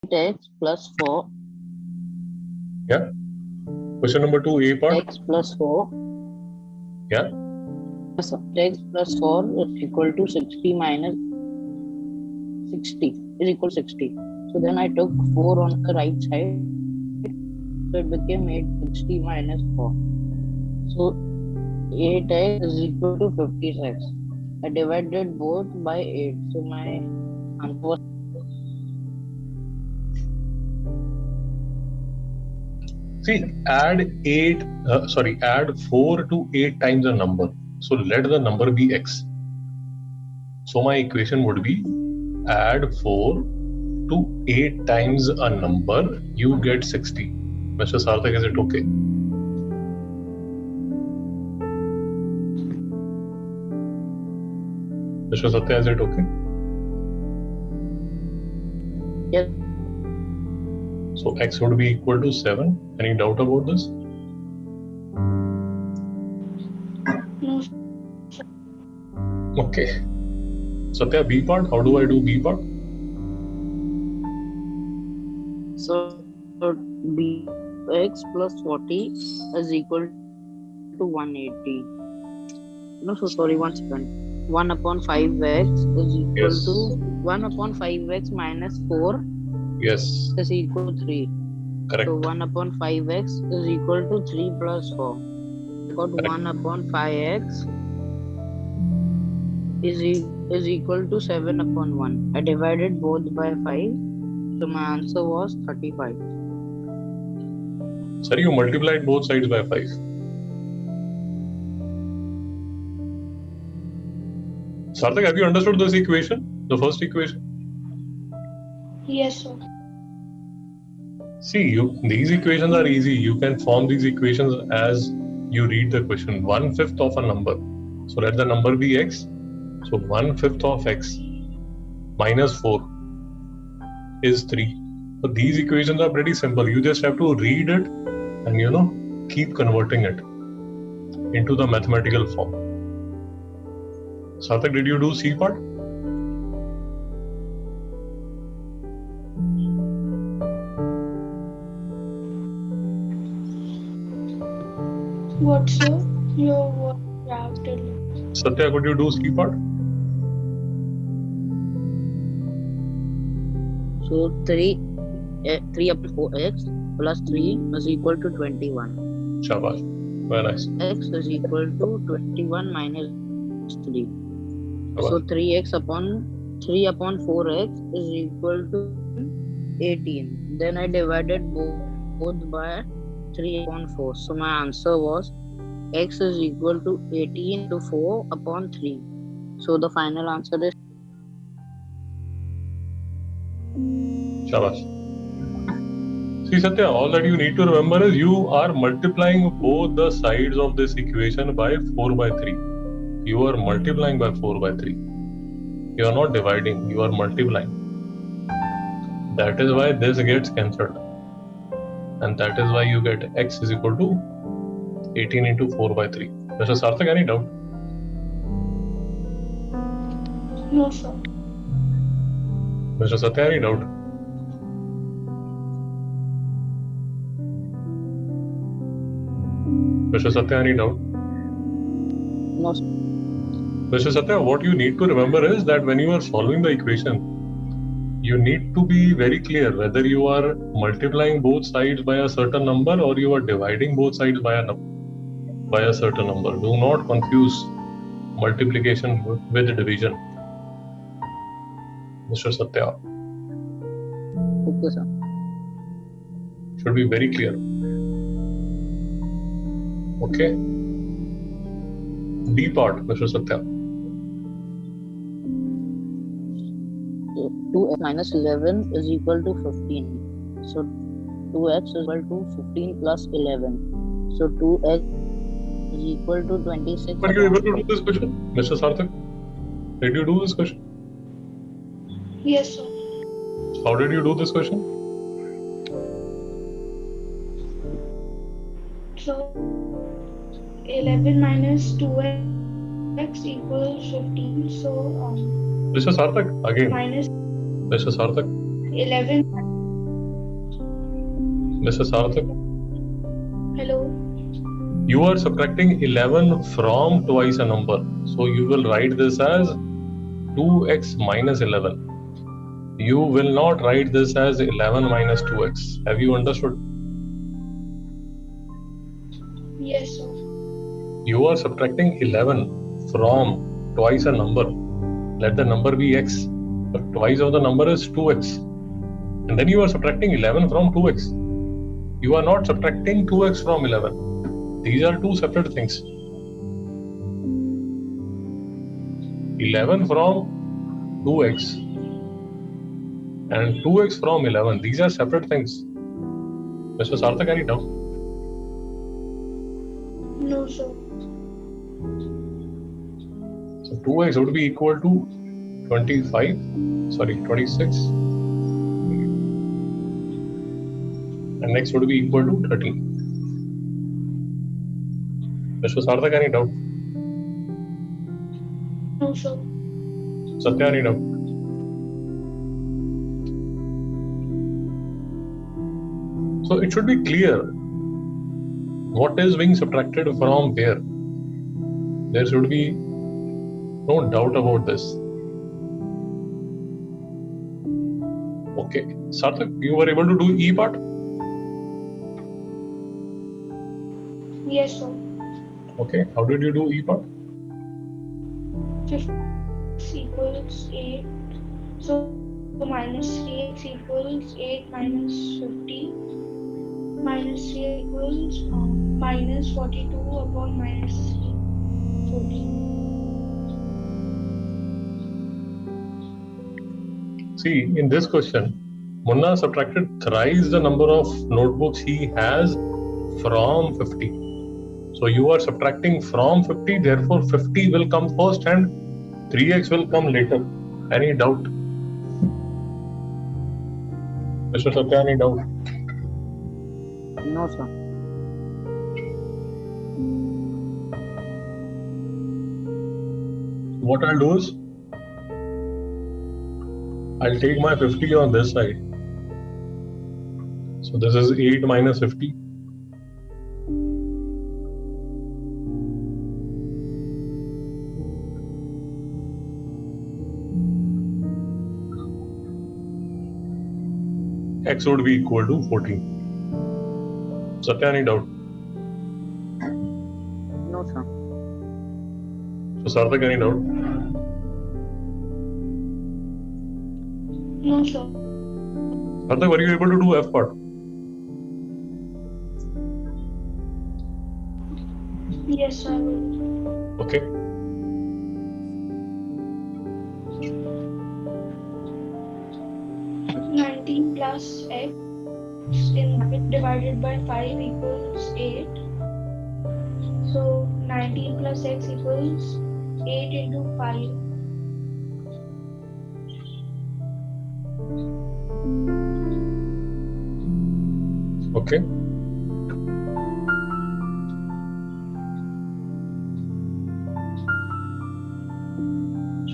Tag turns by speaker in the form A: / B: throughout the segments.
A: 8x plus 4.
B: Yeah. Question number 2, A part.
A: X plus 4.
B: Yeah.
A: X plus 4 is equal to 60 minus 60 is equal to 60. So then I took 4 on the right side. So it became 860 minus 4. So 8x is equal to 56. I divided both by 8. So my answer was
B: See, add 4 to 8 times a number. So let the number be x. So my equation would be add 4 to 8 times a number, you get 60. Mr. Sarthak, is it okay? Mr. Satya, is it okay?
A: yes.
B: So x would be equal to 7. Any doubt about this?
C: No.
B: Okay. Satya, B part, how do I do B part?
A: So b x plus 40 is equal to 180. No, so sorry, 1 second. 1 upon 5x is equal
B: Yes.
A: to 1 upon 5x minus 4
B: Yes,
A: is equal to 3.
B: correct.
A: So 1 upon 5x is equal to 3 plus 4. Got 1 upon 5x is equal to 7 upon 1. I divided both by 5. So my answer was 35.
B: Sir, you multiplied both sides by 5. Sarthak, have you understood this equation? The first equation?
C: Yes, sir.
B: See, these equations are easy. You can form these equations as you read the question. 1/5 of a number. So let the number be x. So 1/5 of x minus 4 is 3. So these equations are pretty simple. You just have to read it and keep converting it into the mathematical form. Sarthak, did you do C part?
C: What, sir? Your what after?
B: Satya, could you do C part?
A: So 3 upon 4x plus 3 is equal to 21.
B: Shabash. Very nice.
A: X is equal to 21 minus 3.
B: Shabash.
A: So 3 upon 4x is equal to 18. Then I divided both by 3 upon 4. So my answer was x is equal to 18 to 4 upon 3. So the final answer is
B: Shabash. See, Satya, all that you need to remember is you are multiplying both the sides of this equation by 4 by 3. You are multiplying by 4 by 3. You are not dividing, you are multiplying. That is why this gets cancelled. And that is why you get x is equal to 18 into 4 by 3. Mr. Sarthak, any doubt?
C: No, sir.
B: Mr. Satya, any doubt? Mr. Satya, any doubt?
A: no.
B: Mr. Satya, what you need to remember is that when you are solving the equation, you need to be very clear whether you are multiplying both sides by a certain number or you are dividing both sides by a certain number. Do not confuse multiplication with division. Mr. Satya.
A: Okay, sir.
B: Should be very clear. Okay. D part, Mr. Satya.
A: 2x minus 11 is equal to 15. So 2x is equal to 15 plus 11. So 2x is equal to 26.
B: Are you able to do this question, Mr. Sarthak? Did you do this question?
C: Yes, sir.
B: How did you do this question?
C: So 11 minus 2x equals 15. So
B: Mr. Sarthak, again.
C: minus
B: Mr. Sarthak.
C: 11
B: Mr. Sarthak,
C: Hello.
B: you are subtracting 11 from twice a number. So you will write this as 2x minus 11. You will not write this as 11 minus 2x. Have you understood?
C: Yes, sir.
B: You are subtracting 11 from twice a number. Let the number be x. But twice of the number is 2x. And then you are subtracting 11 from 2x. You are not subtracting 2x from 11. These are two separate things. 11 from 2x and 2x from 11. These are separate things. Mr. Sarthak, any doubt?
C: No, sir.
B: So 2x would be equal to 26. And next would be equal to 13. Mr. Sarthak, any doubt?
C: No, sir.
B: Satya, any doubt? So it should be clear what is being subtracted from where. There should be no doubt about this. Okay, Sarthak, you were able to do E part?
C: Yes, sir.
B: Okay, how did you do E part?
C: 6 equals 8. So minus 3x equals 8 minus 50. Minus 3 equals minus 42 upon minus 14.
B: See, in this question, Munna subtracted thrice the number of notebooks he has from 50. So you are subtracting from 50, therefore 50 will come first and 3x will come later. Any doubt? Mr. Satya, any doubt?
A: No, sir.
B: What I'll do is, I'll take my 50 on this side. So this is 8 minus 50. X would be equal to 14. Satya, any doubt?
A: No, sir.
B: So Sarthak, any doubt?
C: No, sir.
B: Sarthak, were you able to do F part?
C: Yes, I will.
B: Okay.
C: Plus x in bracket divided by 5 equals 8. So 19 plus x equals 8 into 5.
B: Okay.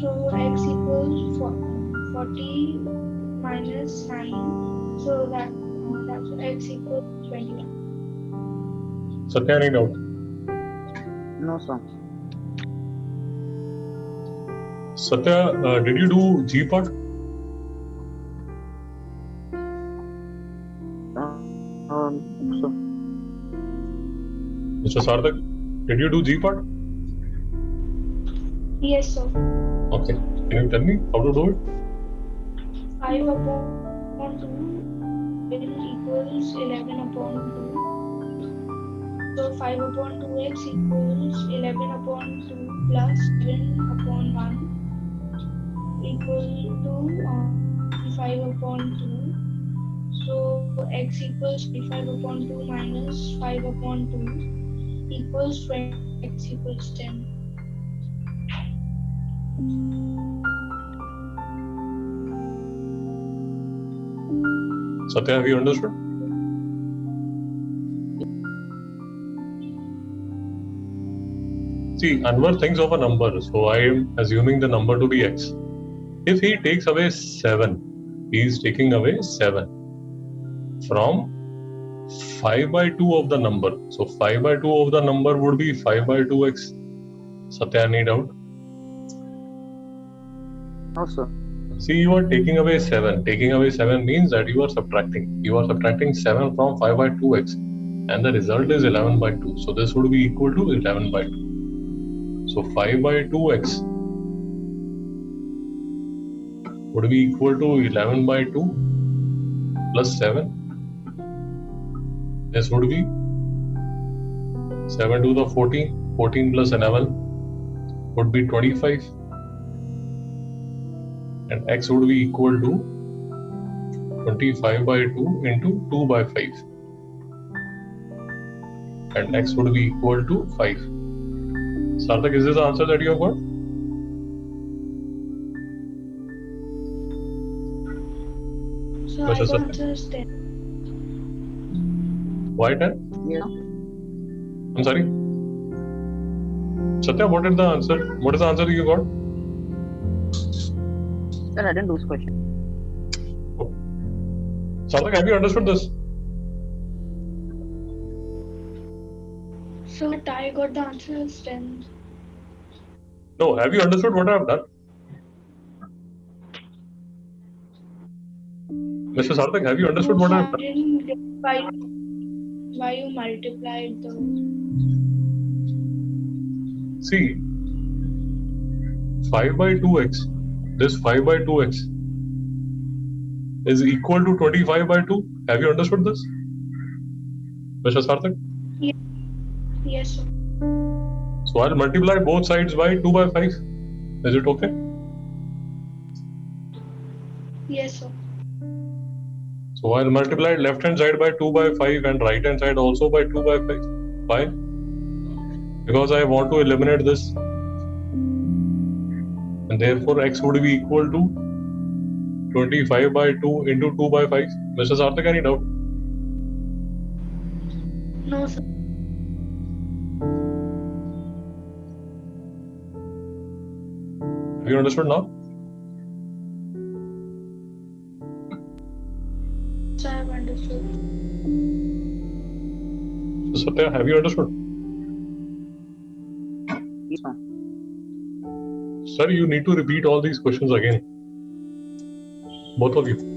C: So x equals 40 minus 9. So that's x equals 21.
B: Satya, any doubt?
A: No, sir.
B: Satya, did you do G part?
A: So,
B: Mr. Sarthak, did you do G part?
C: Yes, sir.
B: Okay. Can you tell me how to do it?
C: 5 upon 2 equals 11 upon 2. So 5 upon 2x equals 11 upon 2 plus 7 upon 1 equal to 5 upon 2. So x equals 25 upon 2 minus 5 upon 2 equals 20. X equals 10.
B: Satya, have you understood? See, Anwar thinks of a number, so I am assuming the number to be x. If he takes away 7, he is taking away 7 from 5 by 2 of the number. So 5 by 2 of the number would be 5 by 2x. Satya, any doubt?
A: No, sir.
B: See, you are taking away 7. Taking away 7 means that you are subtracting. You are subtracting 7 from 5 by 2x. And the result is 11 by 2. So this would be equal to 11 by 2. So 5 by 2x would be equal to 11 by 2 plus 7. This would be 7 to the 14. 14 plus 11 would be 25. And x would be equal to 25 by 2 into 2 by 5. And x would be equal to 5. Sarthak, is this the answer that you have got?
C: So
B: What's
C: I
B: the
C: got
B: answer?
C: answer is 10.
B: Why 10?
A: Yeah.
B: I'm sorry? Satya, what is the answer? What is the answer you got?
A: Sir, I didn't do this question.
B: Sarthak, have you understood this?
C: So I got the answer is 10.
B: No, have you understood what I have done? Mr. Sarthak, have you understood what I have
C: I
B: done?
C: didn't get why you multiplied the.
B: See, 5 by 2x, this 5 by 2x is equal to 25 by 2. Have you understood this? Mr. Sarthak?
C: Yes, sir.
B: So I'll multiply both sides by 2 by 5. Is it okay?
C: Yes, sir.
B: So I'll multiply left hand side by 2 by 5 and right hand side also by 2 by 5. Why? Because I want to eliminate this. And therefore x would be equal to 25 by 2 into 2 by 5. Mr. Sarthak, any doubt?
C: No, sir.
B: Have you understood now?
C: So I have understood.
B: So Satya, have you understood?
A: Yes, ma'am.
B: Sir, you need to repeat all these questions again. Both of you.